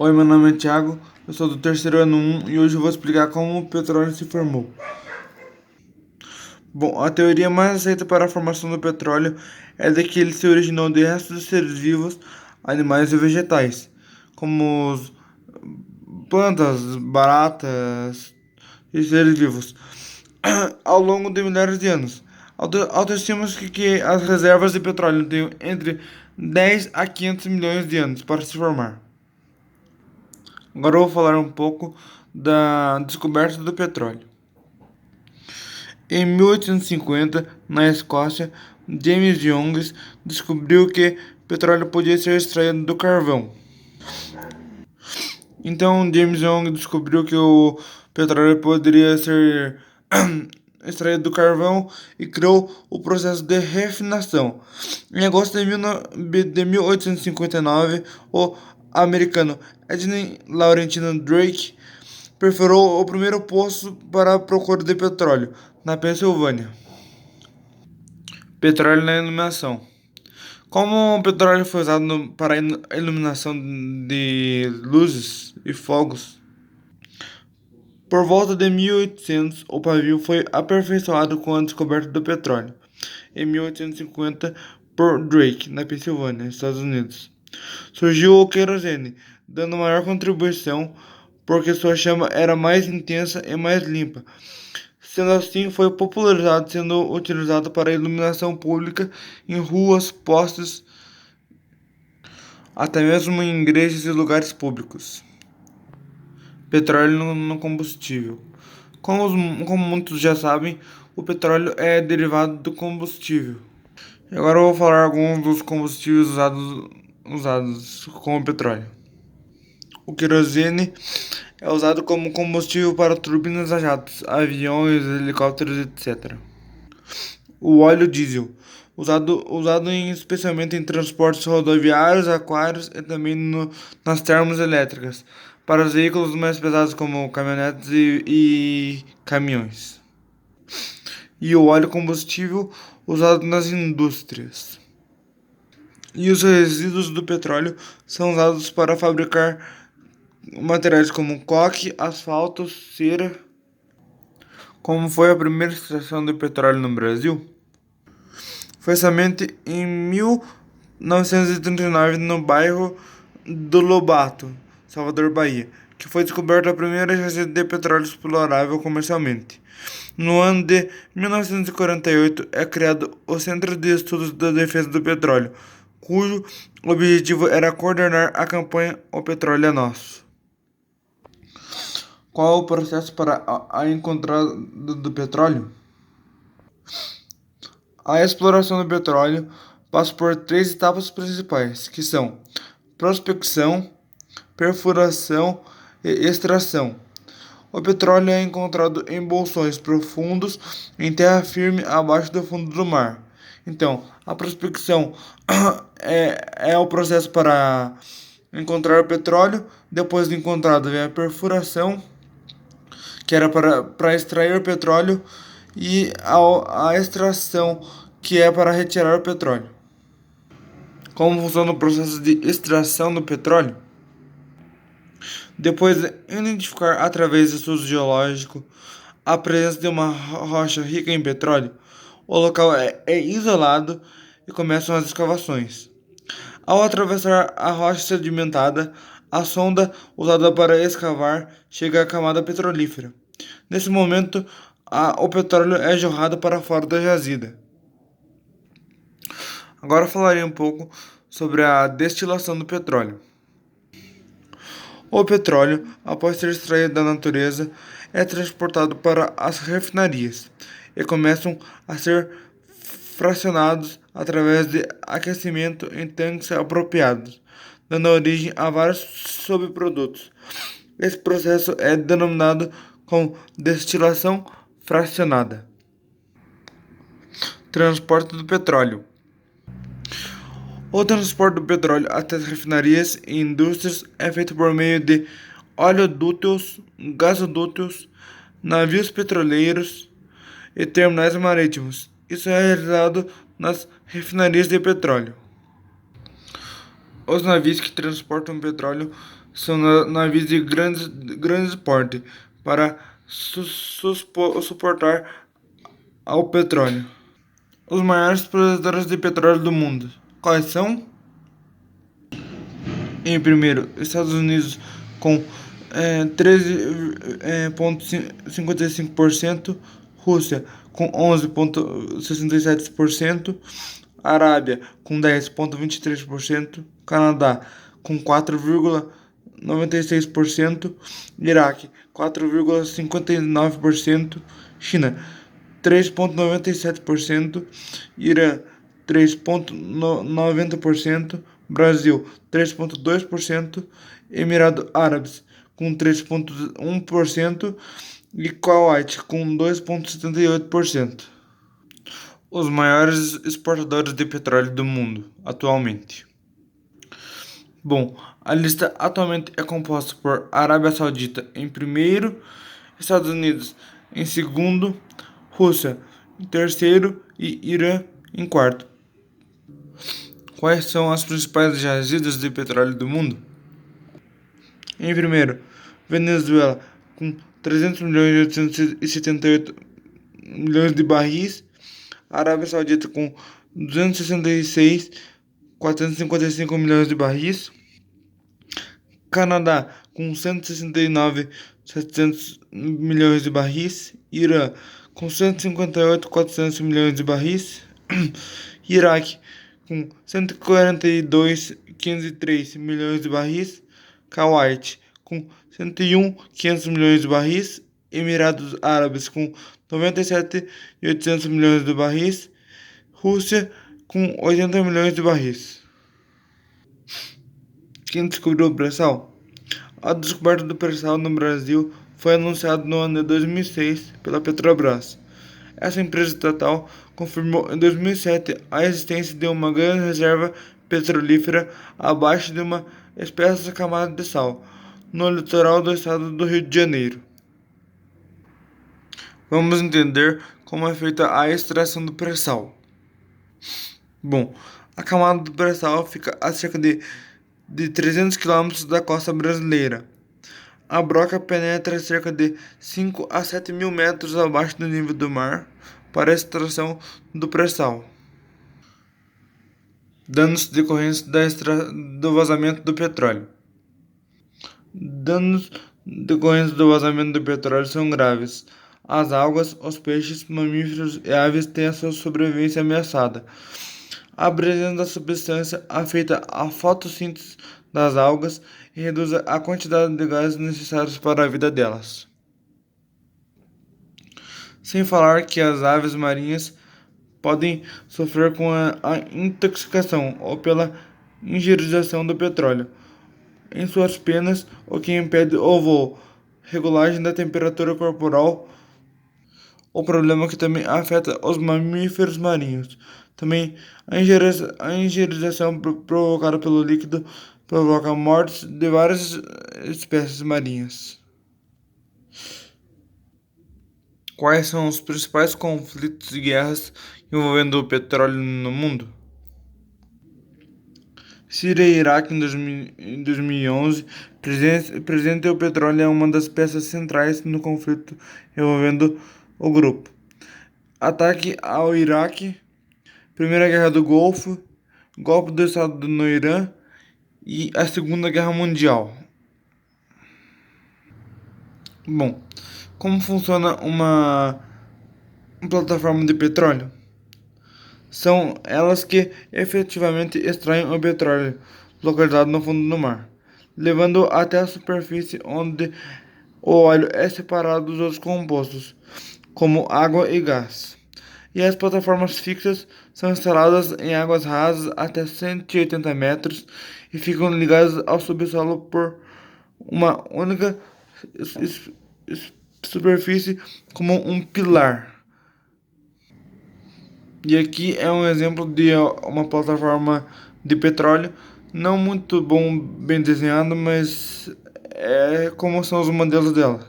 Oi, meu nome é Thiago, eu sou do terceiro ano 1 e hoje eu vou explicar como o petróleo se formou. Bom, a teoria mais aceita para a formação do petróleo é de que ele se originou de restos de seres vivos, animais e vegetais, como plantas, baratas e seres vivos, ao longo de milhares de anos. Autoestima-se que as reservas de petróleo têm entre 10 a 500 milhões de anos para se formar. Agora eu vou falar um pouco da descoberta do petróleo. Em 1850, na Escócia, James Young descobriu que petróleo podia ser extraído do carvão. Então, James Young descobriu que o petróleo poderia ser extraído do carvão e criou o processo de refinação. Em agosto de 1859, o americano Edwin Laurentino Drake perfurou o primeiro poço para a procura de petróleo, na Pensilvânia. Petróleo na iluminação. Como o petróleo foi usado para a iluminação de luzes e fogos, por volta de 1800 o pavio foi aperfeiçoado com a descoberta do petróleo. Em 1850, por Drake, na Pensilvânia, Estados Unidos, surgiu o querosene, dando maior contribuição porque sua chama era mais intensa e mais limpa. Sendo assim, foi popularizado, sendo utilizado para iluminação pública em ruas, postes, até mesmo em igrejas e lugares públicos. Petróleo no combustível. Como muitos já sabem, o petróleo é derivado do combustível. E agora eu vou falar alguns dos combustíveis usados com o petróleo. O querosene é usado como combustível para turbinas a jatos, aviões, helicópteros, etc. O óleo diesel, usado especialmente em transportes rodoviários, aquários e também nas termoelétricas, para os veículos mais pesados como caminhonetes e caminhões. E o óleo combustível, usado nas indústrias. E os resíduos do petróleo são usados para fabricar materiais como coque, asfalto, cera. Como foi a primeira extração de petróleo no Brasil? Foi somente em 1939, no bairro do Lobato, Salvador, Bahia, que foi descoberta a primeira receita de petróleo explorável comercialmente. No ano de 1948 é criado o Centro de Estudos da Defesa do Petróleo, cujo objetivo era coordenar a campanha O Petróleo é Nosso. Qual é o processo para a encontrada do petróleo? A exploração do petróleo passa por três etapas principais, que são prospecção, perfuração e extração. O petróleo é encontrado em bolsões profundos em terra firme abaixo do fundo do mar. Então, a prospecção é o processo para encontrar o petróleo. Depois de encontrado, vem a perfuração, que era para extrair o petróleo, e a extração, que é para retirar o petróleo. Como funciona o processo de extração do petróleo? Depois de identificar através de estudo geológico a presença de uma rocha rica em petróleo, o local é isolado e começam as escavações. Ao atravessar a rocha sedimentada, a sonda usada para escavar chega à camada petrolífera. Nesse momento, o petróleo é jorrado para fora da jazida. Agora eu falarei um pouco sobre a destilação do petróleo. O petróleo, após ser extraído da natureza, é transportado para as refinarias e começam a ser fracionados através de aquecimento em tanques apropriados, dando origem a vários subprodutos. Esse processo é denominado como destilação fracionada. Transporte do petróleo. O transporte do petróleo até as refinarias e indústrias é feito por meio de oleodutos, gasodutos, navios petroleiros e terminais marítimos. Isso é realizado nas refinarias de petróleo. Os navios que transportam petróleo São navios de grande porte para suportar ao petróleo. Os maiores produtores de petróleo do mundo. Quais são? Em primeiro, Estados Unidos com 13,55%, Rússia com 11,67%, Arábia com 10,23%, Canadá com 4,96%, Iraque 4,59%, China 3,97%, Irã 3,90%, Brasil 3,2%, Emirados Árabes com 3,1% e Kuwait com 2,78%. Os maiores exportadores de petróleo do mundo atualmente. Bom, a lista atualmente é composta por Arábia Saudita em primeiro, Estados Unidos em segundo, Rússia em terceiro e Irã em quarto. Quais são as principais jazidas de petróleo do mundo? Em primeiro, Venezuela com 300 milhões e 878 milhões de barris, Arábia Saudita com 266 455 milhões de barris, Canadá com 169 700 milhões de barris, Irã com 158 400 milhões de barris, Iraque com 142 503 milhões de barris, Kuwait com 101 500 milhões de barris, Emirados Árabes com 97 e 800 milhões de barris, Rússia com 80 milhões de barris. Quem descobriu o pré-sal? A descoberta do pré-sal no Brasil foi anunciada no ano de 2006 pela Petrobras. Essa empresa estatal confirmou em 2007 a existência de uma grande reserva petrolífera abaixo de uma espessa camada de sal, no litoral do estado do Rio de Janeiro. Vamos entender como é feita a extração do pré-sal. Bom, a camada do pré-sal fica a cerca de 300 quilômetros da costa brasileira. A broca penetra cerca de 5 a 7 mil metros abaixo do nível do mar para a extração do pré-sal. Danos decorrentes do vazamento do petróleo. Danos decorrentes do vazamento do petróleo são graves. As algas, os peixes, mamíferos e aves têm a sua sobrevivência ameaçada. A presença da substância afeta a fotossíntese das algas e reduz a quantidade de gases necessários para a vida delas. Sem falar que as aves marinhas podem sofrer com a intoxicação ou pela ingerização do petróleo em suas penas, o que impede o voo. Regulagem da temperatura corporal, o problema que também afeta os mamíferos marinhos. Também a ingerização provocada pelo líquido provoca mortes de várias espécies marinhas. Quais são os principais conflitos e guerras envolvendo o petróleo no mundo? Síria e Iraque em 2011, presente o petróleo é uma das peças centrais no conflito envolvendo o grupo. Ataque ao Iraque, Primeira Guerra do Golfo, golpe do Estado no Irã e a Segunda Guerra Mundial. Bom, como funciona uma plataforma de petróleo? São elas que efetivamente extraem o petróleo localizado no fundo do mar, levando até a superfície onde o óleo é separado dos outros compostos, como água e gás. E as plataformas fixas são instaladas em águas rasas até 180 metros e ficam ligadas ao subsolo por uma única superfície como um pilar. E aqui é um exemplo de uma plataforma de petróleo, não muito bem desenhado, mas é como são os modelos dela.